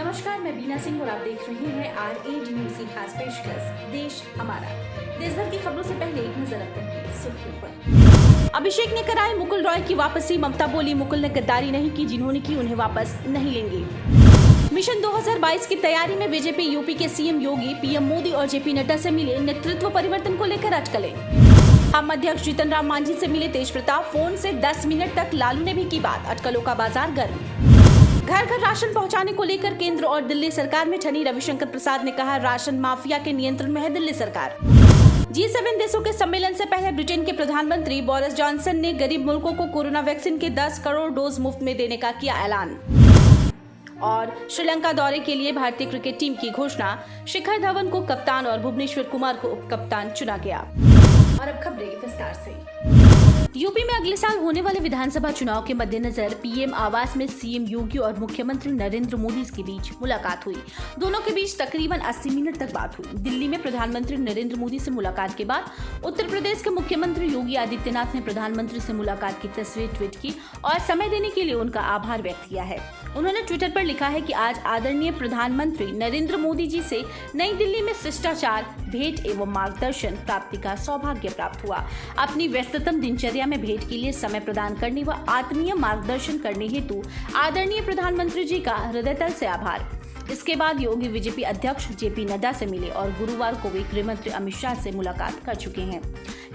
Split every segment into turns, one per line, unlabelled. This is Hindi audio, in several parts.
नमस्कार, मैं बीना सिंह और आप देख रहे हैं RAD न्यूज़ की खास पेशकश देश हमारा। देश भर की खबरों से पहले एक नजर अब तक की सुर्खियों पर। अभिषेक ने कराई मुकुल रॉय की वापसी। ममता बोली मुकुल ने गद्दारी नहीं की, जिन्होंने की उन्हें वापस नहीं लेंगे। मिशन 2022 की तैयारी में बीजेपी। यूपी के सीएम योगी पीएम मोदी और जेपी नड्डा से मिले। नेतृत्व परिवर्तन को लेकर अटकलें। हम अध्यक्ष जीतन राम मांझी से मिले तेज प्रताप। फोन से 10 मिनट तक लालू ने भी की बात। अटकलों का बाजार गर्म। घर घर राशन पहुंचाने को लेकर केंद्र और दिल्ली सरकार में ठनी। रविशंकर प्रसाद ने कहा राशन माफिया के नियंत्रण में है दिल्ली सरकार। G7 देशों के सम्मेलन से पहले ब्रिटेन के प्रधानमंत्री बोरिस जॉनसन ने गरीब मुल्कों को कोरोना वैक्सीन के 10 करोड़ डोज मुफ्त में देने का किया ऐलान। और श्रीलंका दौरे के लिए भारतीय क्रिकेट टीम की घोषणा। शिखर धवन को कप्तान और भुवनेश्वर कुमार को उप कप्तान चुना गया। और अब खबरें विस्तार से। यूपी में अगले साल होने वाले विधानसभा चुनाव के मद्देनजर पीएम आवास में सीएम योगी और मुख्यमंत्री नरेंद्र मोदी के बीच मुलाकात हुई। दोनों के बीच तकरीबन 80 मिनट तक बात हुई। दिल्ली में प्रधानमंत्री नरेंद्र मोदी से मुलाकात के बाद उत्तर प्रदेश के मुख्यमंत्री योगी आदित्यनाथ ने प्रधानमंत्री से मुलाकात की तस्वीर ट्वीट की और समय देने के लिए उनका आभार व्यक्त किया है। उन्होंने ट्विटर पर लिखा है कि आज आदरणीय प्रधानमंत्री नरेंद्र मोदी जी से नई दिल्ली में शिष्टाचार, भेंट एवं मार्गदर्शन प्राप्ति का सौभाग्य प्राप्त हुआ। अपनी व्यस्ततम दिनचर्या में भेंट के लिए समय प्रदान करने व आत्मीय मार्गदर्शन करने हेतु आदरणीय प्रधानमंत्री जी का हृदयतल से आभार। इसके बाद योगी बीजेपी अध्यक्ष जेपी नड्डा से मिले और गुरुवार को वे गृह मंत्री अमित शाह से मुलाकात कर चुके हैं।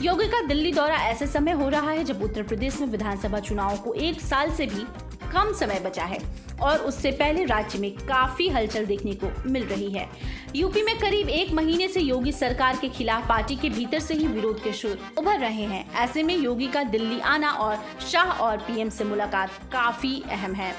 योगी का दिल्ली दौरा ऐसे समय हो रहा है जब उत्तर प्रदेश में विधानसभा चुनाव को 1 साल से भी कम समय बचा है और उससे पहले राज्य में काफी हलचल देखने को मिल रही है। यूपी में करीब 1 महीने से योगी सरकार के खिलाफ पार्टी के भीतर से ही विरोध के सुर उभर रहे हैं। ऐसे में योगी का दिल्ली आना और शाह और पीएम से मुलाकात काफी अहम है।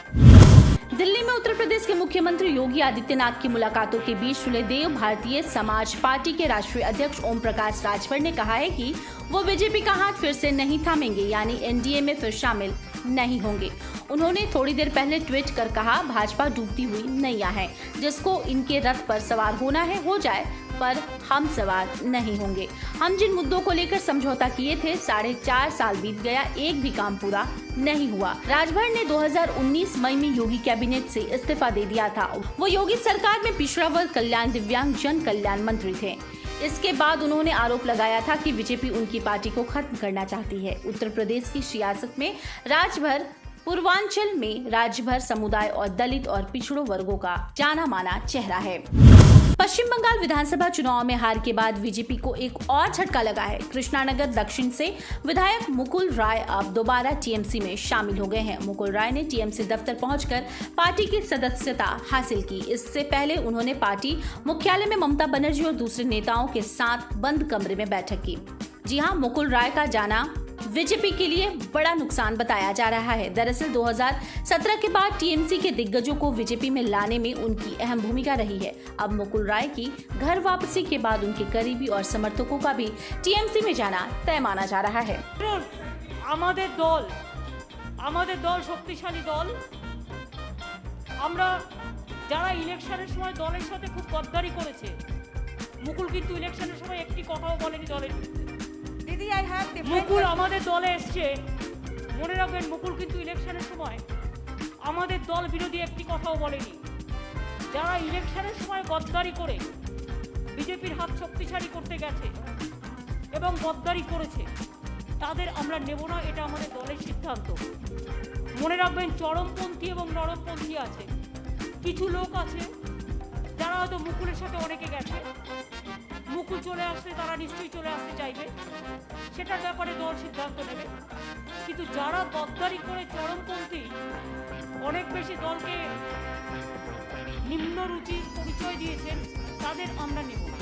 दिल्ली में उत्तर प्रदेश के मुख्यमंत्री योगी आदित्यनाथ की मुलाकातों के बीच सुलेदेव भारतीय समाज पार्टी के राष्ट्रीय अध्यक्ष ओम प्रकाश राजभर ने कहा है कि वो बीजेपी का हाथ फिर से नहीं थामेंगे, यानी एनडीए में फिर शामिल नहीं होंगे। उन्होंने थोड़ी देर पहले ट्वीट कर कहा भाजपा डूबती हुई नैया है, जिसको इनके रथ पर सवार होना है हो जाए, पर हम सवार नहीं होंगे। हम जिन मुद्दों को लेकर समझौता किए थे 4.5 साल बीत गया, एक भी काम पूरा नहीं हुआ। राजभर ने 2019 मई में योगी कैबिनेट से इस्तीफा दे दिया था। वो योगी सरकार में पिछड़ा वर्ग कल्याण, दिव्यांग जन कल्याण मंत्री थे। इसके बाद उन्होंने आरोप लगाया था कि बीजेपी उनकी पार्टी को खत्म करना चाहती है। उत्तर प्रदेश की सियासत में राजभर पूर्वांचल में राजभर समुदाय और दलित और पिछड़ों वर्गों का जाना माना चेहरा है। पश्चिम बंगाल विधानसभा चुनाव में हार के बाद बीजेपी को एक और झटका लगा है। कृष्णानगर दक्षिण से विधायक मुकुल राय अब दोबारा टीएमसी में शामिल हो गए हैं। मुकुल राय ने टीएमसी दफ्तर पहुंचकर पार्टी की सदस्यता हासिल की। इससे पहले उन्होंने पार्टी मुख्यालय में ममता बनर्जी और दूसरे नेताओं के साथ बंद कमरे में बैठक की। जी हां, मुकुल राय का जाना बीजेपी के लिए बड़ा नुकसान बताया जा रहा है। दरअसल 2017 के बाद टीएमसी के दिग्गजों को बीजेपी में लाने में उनकी अहम भूमिका रही है। अब मुकुल राय की घर वापसी के बाद उनके करीबी और समर्थकों का भी टीएमसी में जाना तय माना जा रहा है।
আমাদের দল শক্তিশালী দল। আমরা যারা ইলেকশনের সময় দলের সাথে খুব গদ্দারি করেছে, মুকুল কিন্তু ইলেকশনের সময় একটি কথাও বলেনি দলের বিরুদ্ধে।
দিদি আই হ্যাভ
মুকুল আমাদের দলে এসছে, মনে রাখবেন মুকুল কিন্তু ইলেকশনের সময় আমাদের দল বিরোধী একটি কথাও বলেনি। যারা ইলেকশনের সময় গদ্দারি করে বিজেপির হাত শক্তিশালী করতে গেছে এবং গদ্দারি করেছে তাদের আমরা নেব না, এটা আমাদের দলের সিদ্ধান্ত। মনে রাখবেন চরমপন্থী এবং নরমপন্থী আছে, কিছু লোক আছে যারা হয়তো মুকুলের সাথে অনেকে গেছে, মুকুল চলে আসলে তারা নিশ্চয়ই চলে আসতে চাইবে, সেটার ব্যাপারে দল সিদ্ধান্ত নেবে। কিন্তু যারা গদ্দারি করে চরমপন্থী অনেক বেশি দলকে নিম্ন রুচির পরিচয় দিয়েছেন তাদের আমরা নেব না।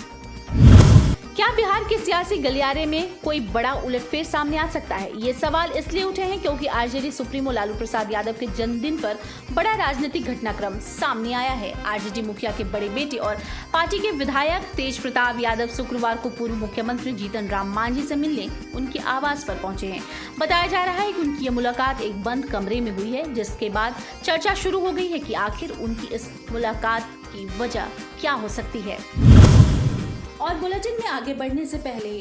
क्या बिहार के सियासी गलियारे में कोई बड़ा उलटफेर सामने आ सकता है? ये सवाल इसलिए उठे हैं क्योंकि आरजेडी सुप्रीमो लालू प्रसाद यादव के जन्मदिन पर बड़ा राजनीतिक घटनाक्रम सामने आया है। आरजेडी मुखिया के बड़े बेटे और पार्टी के विधायक तेज प्रताप यादव शुक्रवार को पूर्व मुख्यमंत्री जीतन राम मांझी से मिलने उनके आवास पर पहुंचे हैं। बताया जा रहा है कि उनकी ये मुलाकात एक बंद कमरे में हुई है, जिसके बाद चर्चा शुरू हो गई है कि आखिर उनकी इस मुलाकात की वजह क्या हो सकती है। और बुलेटिन में आगे बढ़ने से पहले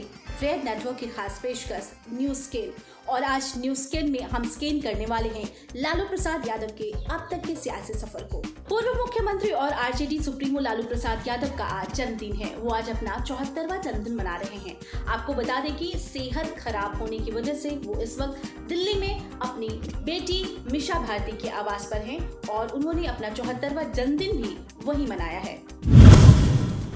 रेड नेटवर्क की खास पेशकश न्यूज स्केल। और आज न्यूज स्केल में हम स्कैन करने वाले हैं लालू प्रसाद यादव के अब तक के सियासी सफर को। पूर्व मुख्यमंत्री और आरजेडी सुप्रीमो लालू प्रसाद यादव का आज जन्मदिन है। वो आज अपना 74वां जन्मदिन मना रहे हैं। आपको बता दें कि सेहत खराब होने की वजह से वो इस वक्त दिल्ली में अपनी बेटी मिशा भारती के आवास पर हैं और उन्होंने अपना 74वां जन्मदिन भी वहीं मनाया है।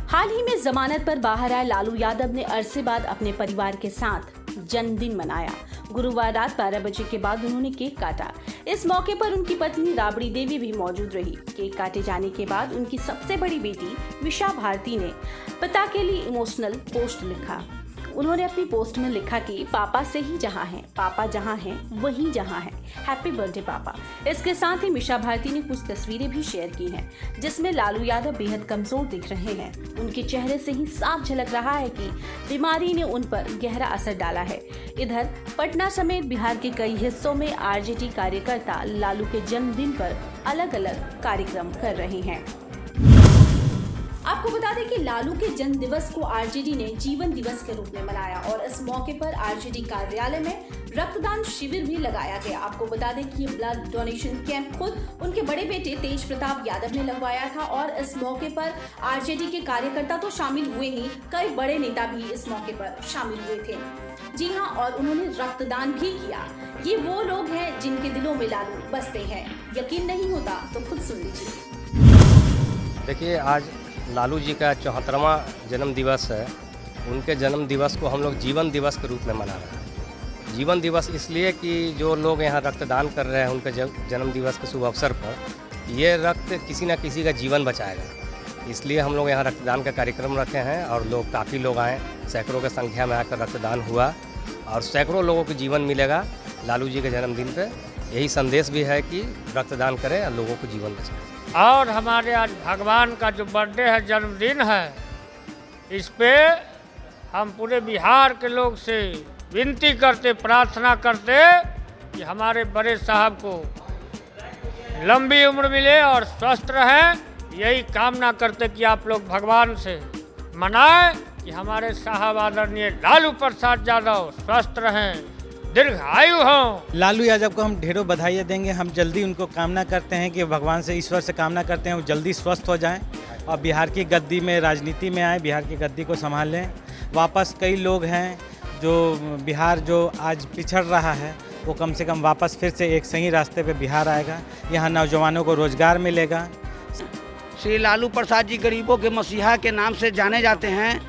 हाल ही में जमानत पर बाहर आए लालू यादव ने अरसे बाद अपने परिवार के साथ जन्मदिन मनाया। गुरुवार रात 12 बजे के बाद उन्होंने केक काटा। इस मौके पर उनकी पत्नी राबड़ी देवी भी मौजूद रही। केक काटे जाने के बाद उनकी सबसे बड़ी बेटी मिशा भारती ने पिता के लिए इमोशनल पोस्ट लिखा। उन्होंने अपनी पोस्ट में लिखा कि पापा से ही जहां हैं, पापा जहां हैं वहीं जहां हैं, हैप्पी बर्थडे पापा। इसके साथ ही मिशा भारती ने कुछ तस्वीरें भी शेयर की हैं, जिसमें लालू यादव बेहद कमजोर दिख रहे हैं। उनके चेहरे से ही साफ झलक रहा है कि बीमारी ने उन पर गहरा असर डाला है। इधर पटना समेत बिहार के कई हिस्सों में आरजेडी कार्यकर्ता लालू के जन्मदिन पर अलग अलग कार्यक्रम कर रहे हैं। आपको बता दें कि लालू के जन्म दिवस को आरजेडी ने जीवन दिवस के रूप में मनाया और इस मौके पर आरजेडी कार्यालय में रक्तदान शिविर भी लगाया गया। आपको बता दें कि ये ब्लड डोनेशन कैंप खुद उनके बड़े बेटे तेज प्रताप यादव ने लगवाया था और इस मौके पर आरजेडी के कार्यकर्ता तो शामिल हुए ही, कई बड़े नेता भी इस मौके पर शामिल हुए थे। जी हाँ, और उन्होंने रक्तदान भी किया। ये वो लोग हैं जिनके दिलों में लालू बसते हैं। यकीन नहीं होता तो खुद सुन लीजिए।
देखिए, आज लालू जी का 74वां जन्म दिवस है। उनके जन्म दिवस को हम लोग जीवन दिवस के रूप में मना रहे हैं। जीवन दिवस इसलिए कि जो लोग यहाँ रक्तदान कर रहे हैं उनके जन्म दिवस के शुभ अवसर पर, ये रक्त किसी न किसी का जीवन बचाएगा। इसलिए हम लोग यहाँ रक्तदान का कार्यक्रम रखे हैं और लोग काफ़ी लोग आए, सैकड़ों की संख्या में आकर रक्तदान हुआ और सैकड़ों लोगों को जीवन मिलेगा लालू जी के जन्मदिन पे। यही संदेश भी है कि रक्तदान करें और लोगों को जीवन बचाएं।
और हमारे आज भगवान का जो बर्थडे है, जन्मदिन है, इस पे हम पूरे बिहार के लोग से विनती करते, प्रार्थना करते कि हमारे बड़े साहब को लंबी उम्र मिले और स्वस्थ रहें। यही कामना करते कि आप लोग भगवान से मनाएं कि हमारे साहब आदरणीय लालू प्रसाद यादव स्वस्थ रहें, दीर्घायु हो।
लालू यादव को हम ढेरों बधाइयाँ देंगे। हम जल्दी उनको कामना करते हैं कि भगवान से, ईश्वर से कामना करते हैं वो जल्दी स्वस्थ हो जाएं और बिहार की गद्दी में, राजनीति में आए, बिहार की गद्दी को संभालें। वापस कई लोग हैं जो बिहार जो आज पिछड़ रहा है वो कम से कम वापस फिर से एक सही रास्ते पे बिहार आएगा। यहाँ नौजवानों को रोजगार मिलेगा।
श्री लालू प्रसाद जी गरीबों के मसीहा के नाम से जाने जाते हैं।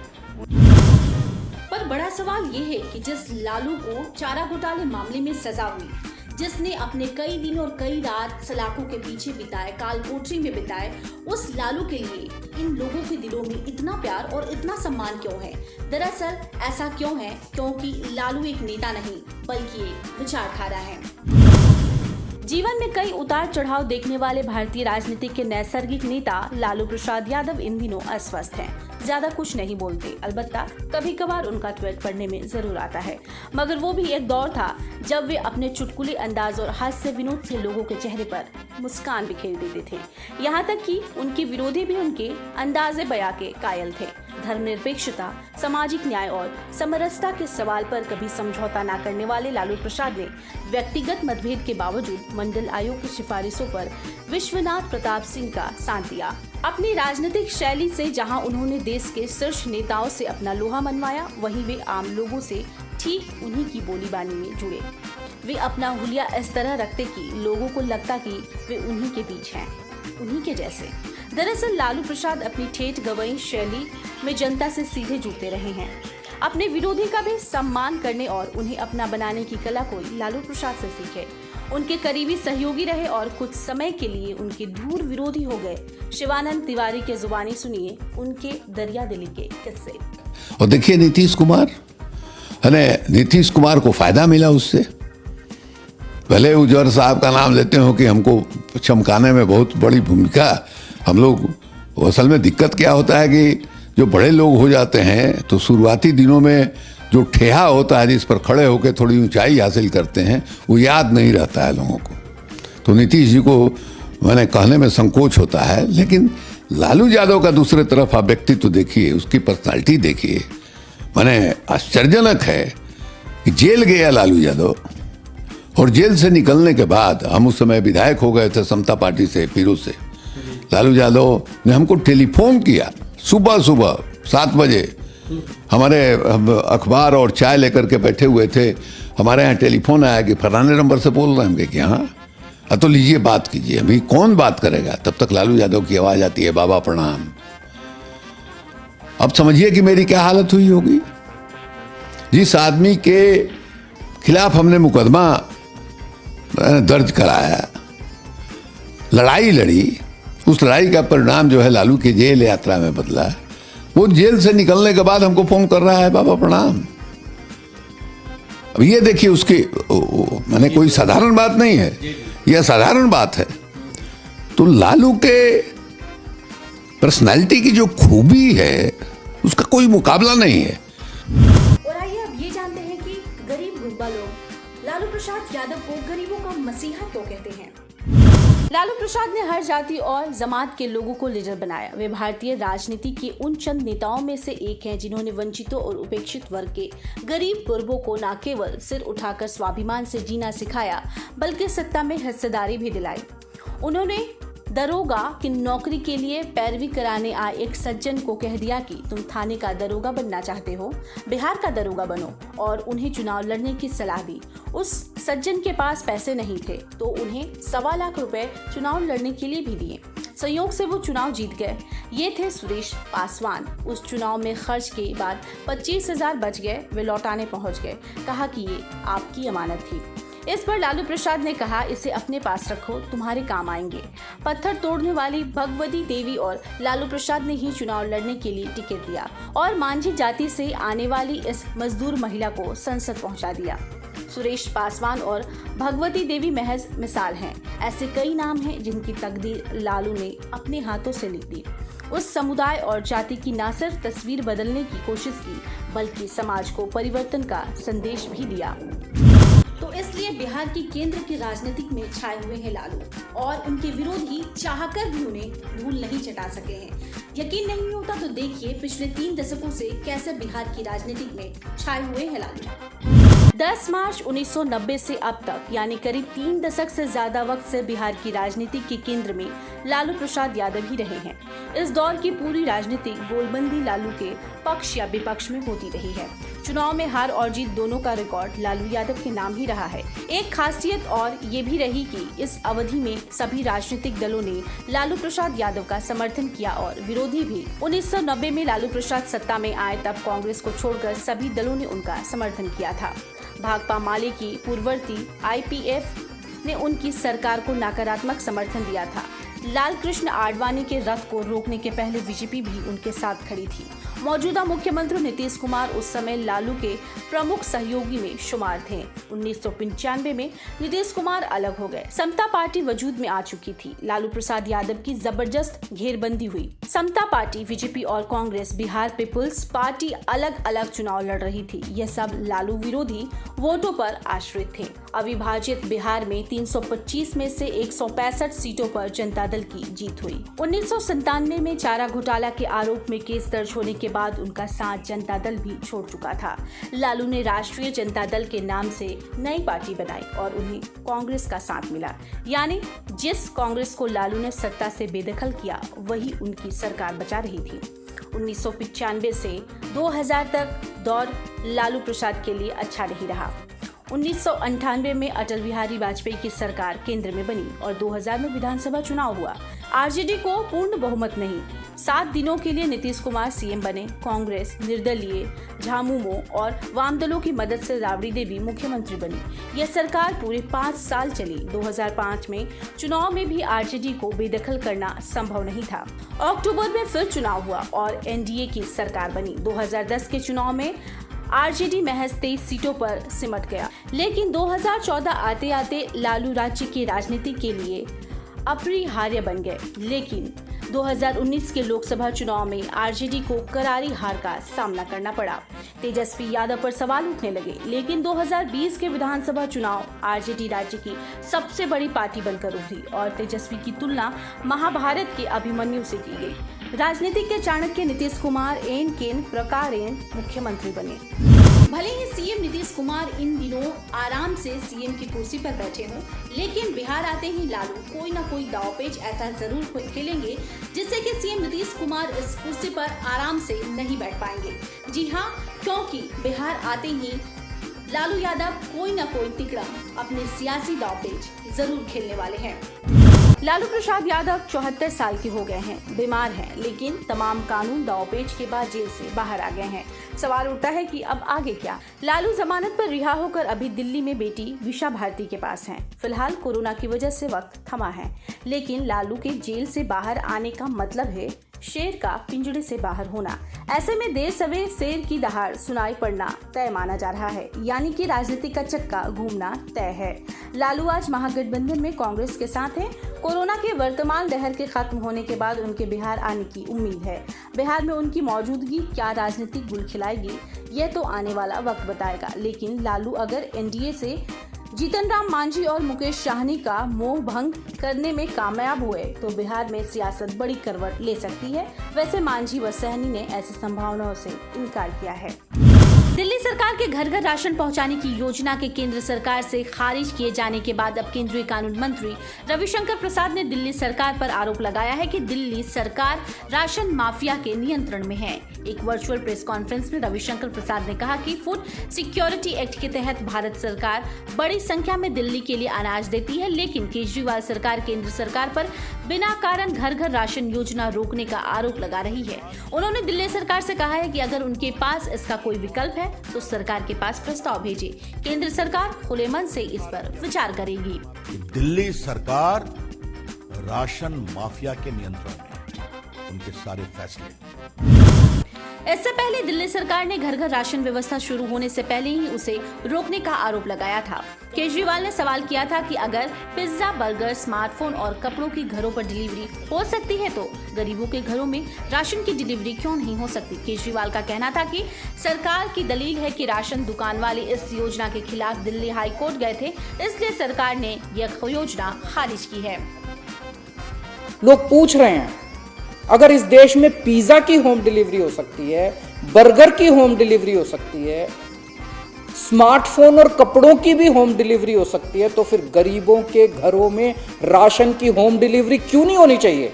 पर बड़ा सवाल ये है कि जिस लालू को चारा घोटाले मामले में सजा हुई, जिसने अपने कई दिन और कई रात सलाखों के पीछे बिताए, काल कोठरी में बिताए, उस लालू के लिए इन लोगों के दिलों में इतना प्यार और इतना सम्मान क्यों है? दरअसल ऐसा क्यों है? क्योंकि लालू एक नेता नहीं बल्कि एक विचारधारा है। जीवन में कई उतार चढ़ाव देखने वाले भारतीय राजनीति के नैसर्गिक नेता लालू प्रसाद यादव इन दिनों अस्वस्थ हैं। ज्यादा कुछ नहीं बोलते, अलबत्ता कभी कभार उनका ट्वीट पढ़ने में जरूर आता है, मगर वो भी एक दौर था जब वे अपने चुटकुले अंदाज और हास्य विनोद से लोगों के चेहरे पर मुस्कान बिखेर देते थे। यहाँ तक कि उनके विरोधी भी उनके अंदाजे बयां के कायल थे। धर्मनिरपेक्षता, सामाजिक न्याय और समरसता के सवाल पर कभी समझौता न करने वाले लालू प्रसाद ने व्यक्तिगत मतभेद के बावजूद मंडल आयोग की सिफारिशों पर विश्वनाथ प्रताप सिंह का साथ दिया। अपनी राजनीतिक शैली से जहां उन्होंने देश के शीर्ष नेताओं से अपना लोहा मनवाया, वहीं वे आम लोगों से ठीक उन्हीं की बोली बानी में जुड़े। वे अपना हुलिया इस तरह रखते कि लोगों को लगता कि वे उन्हीं के बीच हैं, उन्हीं के जैसे। दरअसल लालू प्रसाद अपनी ठेठ गवई शैली में जनता से सीधे जुड़ते रहे हैं। अपने विरोधी का भी सम्मान करने और उन्हें अपना बनाने की कला कोई लालू प्रसाद से सीखे। उनके करीबी सहयोगी रहे और कुछ समय के लिए उनके दूर विरोधी हो गए। शिवानंद तिवारी के जुबानी सुनिए उनके दरिया दिली के किस्से।
और देखिए नीतीश कुमार, नीतीश कुमार को फायदा मिला उससे। भले उजवर साहब का नाम लेते हो कि हमको चमकाने में बहुत बड़ी भूमिका, हम लोग असल में दिक्कत क्या होता है कि जो बड़े लोग हो जाते हैं तो शुरुआती दिनों में जो ठेहा होता है जिस पर खड़े होकर थोड़ी ऊंचाई हासिल करते हैं वो याद नहीं रहता है लोगों को। तो नीतीश जी को मैंने कहने में संकोच होता है, लेकिन लालू यादव का दूसरे तरफ आप व्यक्तित्व देखिए, उसकी पर्सनालिटी देखिए। मैंने आश्चर्यजनक है कि जेल गया लालू यादव और जेल से निकलने के बाद, हम उस समय विधायक हो गए थे समता पार्टी से, फिरोज से, लालू यादव ने हमको टेलीफोन किया सुबह सुबह 7 बजे। हमारे अखबार और चाय लेकर के बैठे हुए थे, हमारे यहाँ टेलीफोन आया कि फलाने नंबर से बोल रहे हैं कि हाँ, तो लीजिए बात कीजिए। अभी कौन बात करेगा? तब तक लालू यादव की आवाज़ आती है, बाबा प्रणाम। अब समझिए कि मेरी क्या हालत हुई होगी। जिस आदमी के खिलाफ हमने मुकदमा दर्ज कराया, लड़ाई लड़ी, उस लड़ाई का परिणाम जो है लालू की जेल यात्रा में बदला। वो जेल से निकलने के बाद हमको फोन कर रहा है, बाबा प्रणाम। अब ये देखिए, उसकी मैंने कोई साधारण बात नहीं है, यह साधारण बात है। तो लालू के पर्सनालिटी की जो खूबी है उसका कोई मुकाबला नहीं है।
और आइए अब ये जानते हैं कि गरीब गुरबा लोग लालू प्रसाद यादव को गरीबों का मसीहा क्यों कहते हैं। लालू प्रसाद ने हर जाति और जमात के लोगों को लीडर बनाया। वे भारतीय राजनीति के उन चंद नेताओं में से एक हैं जिन्होंने वंचितों और उपेक्षित वर्ग के गरीब गुरबों को न केवल सिर उठाकर स्वाभिमान से जीना सिखाया, बल्कि सत्ता में हिस्सेदारी भी दिलाई। उन्होंने दरोगा की नौकरी के लिए पैरवी कराने आए एक सज्जन को कह दिया कि तुम थाने का दरोगा बनना चाहते हो, बिहार का दरोगा बनो, और उन्हें चुनाव लड़ने की सलाह दी। उस सज्जन के पास पैसे नहीं थे तो उन्हें 1.25 लाख रुपए चुनाव लड़ने के लिए भी दिए। संयोग से वो चुनाव जीत गए। ये थे सुरेश पासवान। उस चुनाव में खर्च के बाद 25,000 बच गए। वे लौटाने पहुंच गए, कहा कि ये आपकी अमानत थी। इस पर लालू प्रसाद ने कहा, इसे अपने पास रखो, तुम्हारे काम आएंगे। पत्थर तोड़ने वाली भगवती देवी और लालू प्रसाद ने ही चुनाव लड़ने के लिए टिकट दिया और मांझी जाति से आने वाली इस मजदूर महिला को संसद पहुंचा दिया। सुरेश पासवान और भगवती देवी महज मिसाल हैं। ऐसे कई नाम हैं जिनकी तकदीर लालू ने अपने हाथों से लिख दी। उस समुदाय और जाति की न सिर्फ तस्वीर बदलने की कोशिश की, बल्कि समाज को परिवर्तन का संदेश भी दिया। तो इसलिए बिहार की केंद्र की राजनीतिक में छाए हुए हैं लालू, और उनके विरोधी चाहकर भी उन्हें धूल नहीं चटा सके हैं। यकीन नहीं होता तो देखिए पिछले 3 दशकों से कैसे बिहार की राजनीतिक में छाए हुए हैं लालू। 10 मार्च 1990 से अब तक, यानी करीब 3 दशक से ज्यादा वक्त से बिहार की राजनीति के केंद्र में लालू प्रसाद यादव ही रहे हैं। इस दौर की पूरी राजनीति गोलबंदी लालू के पक्ष या विपक्ष में होती रही है। चुनाव में हार और जीत दोनों का रिकॉर्ड लालू यादव के नाम ही रहा है। एक खासियत और ये भी रही कि इस अवधि में सभी राजनीतिक दलों ने लालू प्रसाद यादव का समर्थन किया और विरोधी भी। 1990 में लालू प्रसाद सत्ता में आए तब कांग्रेस को छोड़कर सभी दलों ने उनका समर्थन किया था। भाकपा माले की पूर्ववर्ती IPF ने उनकी सरकार को नकारात्मक समर्थन दिया था। लाल कृष्ण आडवाणी के रथ को रोकने के पहले बीजेपी भी उनके साथ खड़ी थी। मौजूदा मुख्यमंत्री नीतीश कुमार उस समय लालू के प्रमुख सहयोगी में शुमार थे। 1995 में नीतीश कुमार अलग हो गए। समता पार्टी वजूद में आ चुकी थी। लालू प्रसाद यादव की जबरदस्त घेरबंदी हुई। समता पार्टी, बीजेपी और कांग्रेस, बिहार पीपुल्स पार्टी अलग अलग चुनाव लड़ रही थी। यह सब लालू विरोधी वोटों पर आश्रित थे। अविभाजित बिहार में 325 में से 165 सीटों पर जनता दल की जीत हुई। 1997 में चारा घोटाला के आरोप में केस दर्ज होने के बाद उनका साथ जनता दल भी छोड़ चुका था। लालू ने राष्ट्रीय जनता दल के नाम से नई पार्टी बनाई और उन्हें कांग्रेस का साथ मिला। यानी जिस कांग्रेस को लालू ने सत्ता से बेदखल किया, वही उनकी सरकार बचा रही थी। 1995 से 2000 तक दौर लालू प्रसाद के लिए अच्छा नहीं रहा। 1998 में अटल बिहारी वाजपेयी की सरकार केंद्र में बनी और 2000 में विधानसभा चुनाव हुआ। आरजेडी को पूर्ण बहुमत नहीं। 7 दिनों के लिए नीतीश कुमार सीएम बने। कांग्रेस, निर्दलीय, झामुमो और वाम दलों की मदद से राबड़ी देवी मुख्यमंत्री बनी। यह सरकार पूरे 5 साल चली। 2005 में चुनाव में भी आरजेडी को बेदखल करना संभव नहीं था। अक्टूबर में फिर चुनाव हुआ और एनडीए की सरकार बनी। 2010 के चुनाव में आरजेडी महज 23 सीटों पर सिमट गया। लेकिन 2014 आते आते लालू राज्य की राजनीति के लिए अपरिहार्य बन गए। लेकिन 2019 के लोकसभा चुनाव में आरजेडी को करारी हार का सामना करना पड़ा। तेजस्वी यादव पर सवाल उठने लगे। लेकिन 2020 के विधानसभा चुनाव आरजेडी राज्य की सबसे बड़ी पार्टी बनकर उभरी और तेजस्वी की तुलना महाभारत के अभिमन्यु से की गई। राजनीति के चाणक्य नीतीश कुमार एन केन प्रकारेण मुख्यमंत्री बने। भले ही सीएम नीतीश कुमार इन दिनों आराम से सीएम की कुर्सी पर बैठे हों, लेकिन बिहार आते ही लालू कोई ना कोई दांवपेच ऐसा जरूर खेलेंगे जिससे कि सीएम नीतीश कुमार इस कुर्सी पर आराम से नहीं बैठ पाएंगे। जी हाँ, क्योंकि बिहार आते ही लालू यादव कोई ना कोई तिकड़ा अपने सियासी दांवपेच जरूर खेलने वाले हैं। लालू प्रसाद यादव 74 साल के हो गए हैं, बीमार हैं, लेकिन तमाम कानून दांवपेच के बाद जेल से बाहर आ गए हैं। सवाल उठता है कि अब आगे क्या। लालू जमानत पर रिहा होकर अभी दिल्ली में बेटी विशा भारती के पास हैं। फिलहाल कोरोना की वजह से वक्त थमा है, लेकिन लालू के जेल से बाहर आने का मतलब है शेर का पिंजड़े से बाहर होना। ऐसे में देर सवेर शेर की दहाड़ सुनाई पड़ना तय माना जा रहा है, यानी कि राजनीति का चक्का घूमना तय है। लालू आज महागठबंधन में कांग्रेस के साथ हैं। कोरोना के वर्तमान लहर के खत्म होने के बाद उनके बिहार आने की उम्मीद है। बिहार में उनकी मौजूदगी क्या राजनीतिक गुल खिलाएगी, यह तो आने वाला वक्त बताएगा। लेकिन लालू अगर एनडीए से जीतन राम मांझी और मुकेश साहनी का मोह भंग करने में कामयाब हुए तो बिहार में सियासत बड़ी करवट ले सकती है। वैसे मांझी व साहनी ने ऐसी संभावनाओं से इनकार किया है। दिल्ली सरकार के घर घर राशन पहुंचाने की योजना के केंद्र सरकार से खारिज किए जाने के बाद अब केंद्रीय कानून मंत्री रविशंकर प्रसाद ने दिल्ली सरकार पर आरोप लगाया है कि दिल्ली सरकार राशन माफिया के नियंत्रण में है। एक वर्चुअल प्रेस कॉन्फ्रेंस में रविशंकर प्रसाद ने कहा कि फूड सिक्योरिटी एक्ट के तहत भारत सरकार बड़ी संख्या में दिल्ली के लिए अनाज देती है, लेकिन केजरीवाल सरकार केंद्र सरकार पर बिना कारण घर घर राशन योजना रोकने का आरोप लगा रही है। उन्होंने दिल्ली सरकार से कहा है कि अगर उनके पास इसका कोई विकल्प है तो सरकार के पास प्रस्ताव भेजे। केंद्र सरकार खुले मन से इस पर विचार करेगी।
दिल्ली सरकार राशन माफिया के नियंत्रण में है, उनके सारे फैसले।
इससे पहले दिल्ली सरकार ने घर घर राशन व्यवस्था शुरू होने से पहले ही उसे रोकने का आरोप लगाया था। केजरीवाल ने सवाल किया था कि अगर पिज्जा, बर्गर, स्मार्टफोन और कपड़ों की घरों पर डिलीवरी हो सकती है तो गरीबों के घरों में राशन की डिलीवरी क्यों नहीं हो सकती। केजरीवाल का कहना था कि सरकार की दलील है कि राशन दुकान वाले इस योजना के खिलाफ दिल्ली हाई कोर्ट गए थे, इसलिए सरकार ने यह योजना खारिज की है।
लोग पूछ रहे हैं अगर इस देश में पिज्जा की होम डिलीवरी हो सकती है, बर्गर की होम डिलीवरी हो सकती है, स्मार्टफोन और कपड़ों की भी होम डिलीवरी हो सकती है, तो फिर गरीबों के घरों में राशन की होम डिलीवरी क्यों नहीं होनी चाहिए।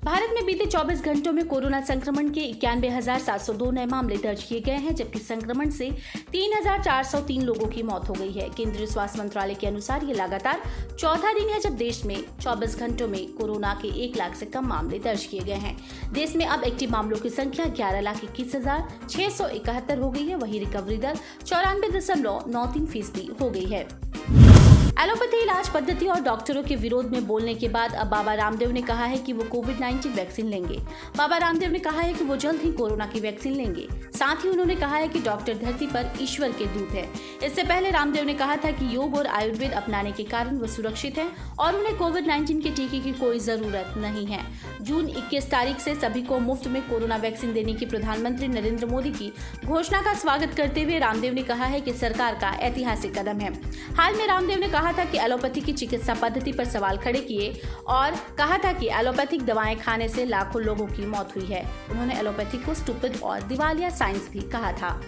भारत में बीते 24 घंटों में कोरोना संक्रमण के 91,702 नए मामले दर्ज किए गए हैं, जबकि संक्रमण से 3,403 लोगों की मौत हो गई है। केंद्रीय स्वास्थ्य मंत्रालय के अनुसार ये लगातार चौथा दिन है जब देश में 24 घंटों में कोरोना के 1 लाख से कम मामले दर्ज किए गए हैं। देश में अब एक्टिव मामलों की संख्या 11,21,671 हो गई है। वहीं रिकवरी दर 94.93% हो गई है। एलोपैथी इलाज पद्धति और डॉक्टरों के विरोध में बोलने के बाद अब बाबा रामदेव ने कहा है कि वो कोविड-19 वैक्सीन लेंगे। बाबा रामदेव ने कहा है कि वो जल्द ही कोरोना की वैक्सीन लेंगे। साथ ही उन्होंने कहा है कि डॉक्टर धरती पर ईश्वर के दूत है। इससे पहले रामदेव ने कहा था कि योग और आयुर्वेद अपनाने के कारण वो सुरक्षित हैं और उन्हें कोविड-19 के टीके की कोई जरूरत नहीं है। जून 21 तारीख से सभी को मुफ्त में कोरोना वैक्सीन देने की प्रधानमंत्री नरेंद्र मोदी की घोषणा का स्वागत करते हुए रामदेव ने कहा है कि सरकार का ऐतिहासिक कदम है। हाल में रामदेव ने कहा था कि एलोपैथी की चिकित्सा पद्धति पर सवाल खड़े किए और कहा था कि एलोपैथिक दवाएं खाने से लाखों लोगों की मौत हुई है। उन्होंने एलोपैथी को स्टूपिड और दिवालिया साइंस भी कहा था।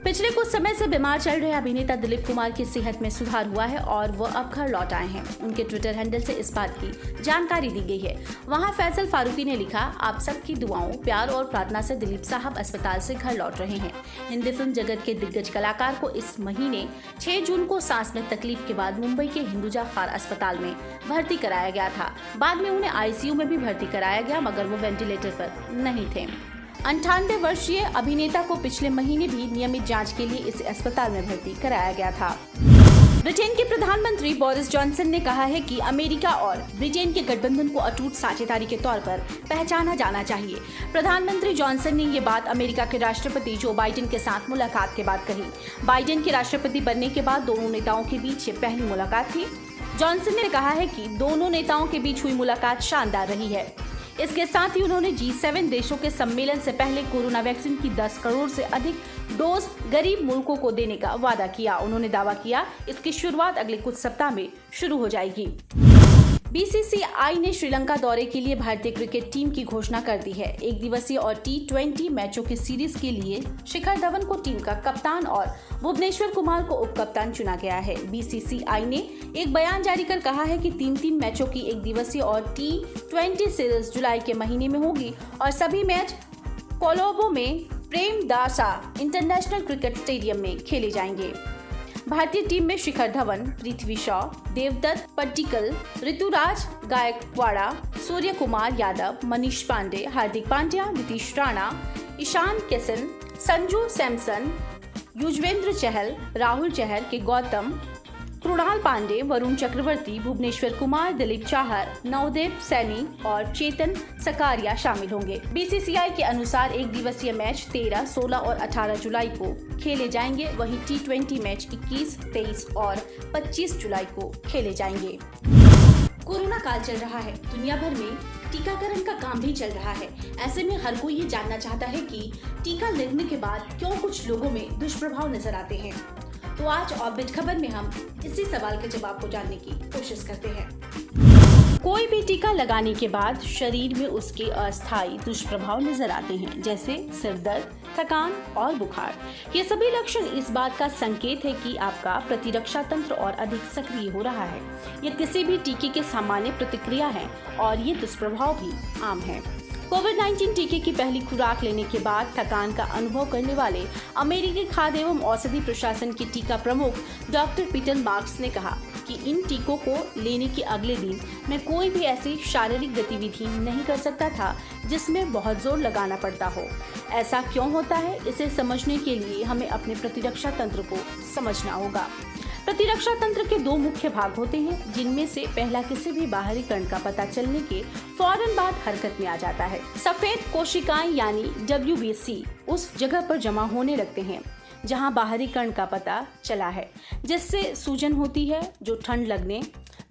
पिछले कुछ समय से बीमार चल रहे अभिनेता दिलीप कुमार की सेहत में सुधार हुआ है और वो अब घर लौट आए हैं। उनके ट्विटर हैंडल से इस बात की जानकारी दी गई है। वहां फैसल फारूकी ने लिखा, आप सबकी दुआओं, प्यार और प्रार्थना से दिलीप साहब अस्पताल से घर लौट रहे हैं। हिंदी फिल्म जगत के दिग्गज कलाकार को इस महीने 6 जून को सांस में तकलीफ के बाद मुंबई के हिंदुजा खार अस्पताल में भर्ती कराया गया था। बाद में उन्हें आईसीयू में भी भर्ती कराया गया, मगर वो वेंटिलेटर पर नहीं थे। 98 वर्षीय अभिनेता को पिछले महीने भी नियमित जांच के लिए इस अस्पताल में भर्ती कराया गया था। ब्रिटेन के प्रधानमंत्री बोरिस जॉनसन ने कहा है कि अमेरिका और ब्रिटेन के गठबंधन को अटूट साझेदारी के तौर पर पहचाना जाना चाहिए। प्रधानमंत्री जॉनसन ने ये बात अमेरिका के राष्ट्रपति जो बाइडेन के साथ मुलाकात के बाद कही। बाइडेन के राष्ट्रपति बनने के बाद दोनों नेताओं के बीच ये पहली मुलाकात थी। जॉनसन ने कहा है कि दोनों नेताओं के बीच हुई मुलाकात शानदार रही है। इसके साथ ही उन्होंने G7 देशों के सम्मेलन से पहले कोरोना वैक्सीन की 10 करोड़ से अधिक डोज गरीब मुल्कों को देने का वादा किया। उन्होंने दावा किया इसकी शुरुआत अगले कुछ सप्ताह में शुरू हो जाएगी। बीसीसीआई ने श्रीलंका दौरे के लिए भारतीय क्रिकेट टीम की घोषणा कर दी है। एक दिवसीय और T20 मैचों की सीरीज के लिए शिखर धवन को टीम का कप्तान और भुवनेश्वर कुमार को उप कप्तान चुना गया है। बीसीसीआई ने एक बयान जारी कर कहा है कि 3 मैचों की एक दिवसीय और T20 सीरीज जुलाई के महीने में होगी और सभी मैच कोलंबो में प्रेमदासा इंटरनेशनल क्रिकेट स्टेडियम में खेले जाएंगे। भारतीय टीम में शिखर धवन, पृथ्वी शॉ, देवदत्त पट्टिकल, ऋतुराज गायकवाड़ा, सूर्य कुमार यादव, मनीष पांडे, हार्दिक पांड्या, नीतीश राणा, ईशान किशन, संजू सैमसन, युजवेंद्र चहल, राहुल चहर के गौतम, कृणाल पांडे, वरुण चक्रवर्ती, भुवनेश्वर कुमार, दिलीप चाहर, नवदेव सैनी और चेतन सकारिया शामिल होंगे। बीसीसीआई के अनुसार एक दिवसीय मैच 13, 16 और 18 जुलाई को खेले जाएंगे, वहीं T20 मैच 21, 23 और 25 जुलाई को खेले जाएंगे। कोरोना काल चल रहा है, दुनिया भर में टीकाकरण का काम भी चल रहा है। ऐसे में हर कोई ये जानना चाहता है कि टीका लगने के बाद क्यों कुछ लोगों में दुष्प्रभाव नजर आते हैं। तो आज ऑर्बिट खबर में हम इसी सवाल के जवाब को जानने की कोशिश करते हैं। कोई भी टीका लगाने के बाद शरीर में उसके अस्थायी दुष्प्रभाव नजर आते हैं, जैसे सिर दर्द, थकान और बुखार। ये सभी लक्षण इस बात का संकेत है कि आपका प्रतिरक्षा तंत्र और अधिक सक्रिय हो रहा है। ये किसी भी टीके के सामान्य प्रतिक्रिया है और ये दुष्प्रभाव भी आम है। कोविड-19 टीके की पहली खुराक लेने के बाद थकान का अनुभव करने वाले अमेरिकी खाद्य एवं औषधि प्रशासन के टीका प्रमुख डॉक्टर पीटर मार्क्स ने कहा कि इन टीकों को लेने के अगले दिन मैं कोई भी ऐसी शारीरिक गतिविधि नहीं कर सकता था जिसमें बहुत जोर लगाना पड़ता हो। ऐसा क्यों होता है, इसे समझने के लिए हमें अपने प्रतिरक्षा तंत्र को समझना होगा। प्रतिरक्षा तंत्र के 2 मुख्य भाग होते हैं, जिनमें से पहला किसी भी बाहरी कण का पता चलने के फौरन बाद हरकत में आ जाता है। सफेद कोशिकाएं यानी WBC उस जगह पर जमा होने लगते हैं जहां बाहरी कण का पता चला है, जिससे सूजन होती है जो ठंड लगने,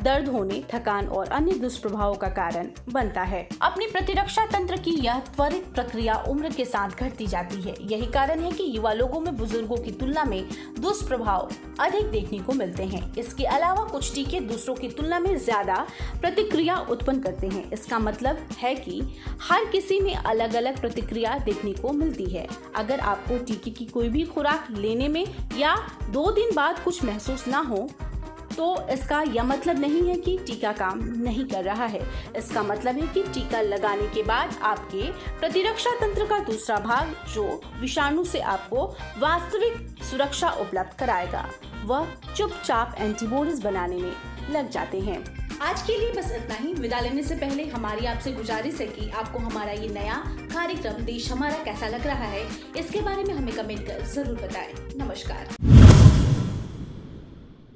दर्द होने, थकान और अन्य दुष्प्रभावों का कारण बनता है। अपनी प्रतिरक्षा तंत्र की यह त्वरित प्रक्रिया उम्र के साथ घटती जाती है। यही कारण है कि युवा लोगों में बुजुर्गों की तुलना में दुष्प्रभाव अधिक देखने को मिलते हैं। इसके अलावा कुछ टीके दूसरों की तुलना में ज्यादा प्रतिक्रिया उत्पन्न करते हैं। इसका मतलब है कि हर किसी में अलग अलग प्रतिक्रिया देखने को मिलती है। अगर आपको टीके की कोई भी खुराक लेने में या 2 दिन बाद कुछ महसूस ना हो, तो इसका यह मतलब नहीं है कि टीका काम नहीं कर रहा है। इसका मतलब है कि टीका लगाने के बाद आपके प्रतिरक्षा तंत्र का दूसरा भाग, जो विषाणु से आपको वास्तविक सुरक्षा उपलब्ध कराएगा, वह चुपचाप एंटीबॉडीज बनाने में लग जाते हैं। आज के लिए बस इतना ही। विदा लेने से पहले हमारी आपसे गुजारिश है कि आपको हमारा ये नया कार्यक्रम देश हमारा कैसा लग रहा है, इसके बारे में हमें कमेंट कर जरूर बताएं। नमस्कार।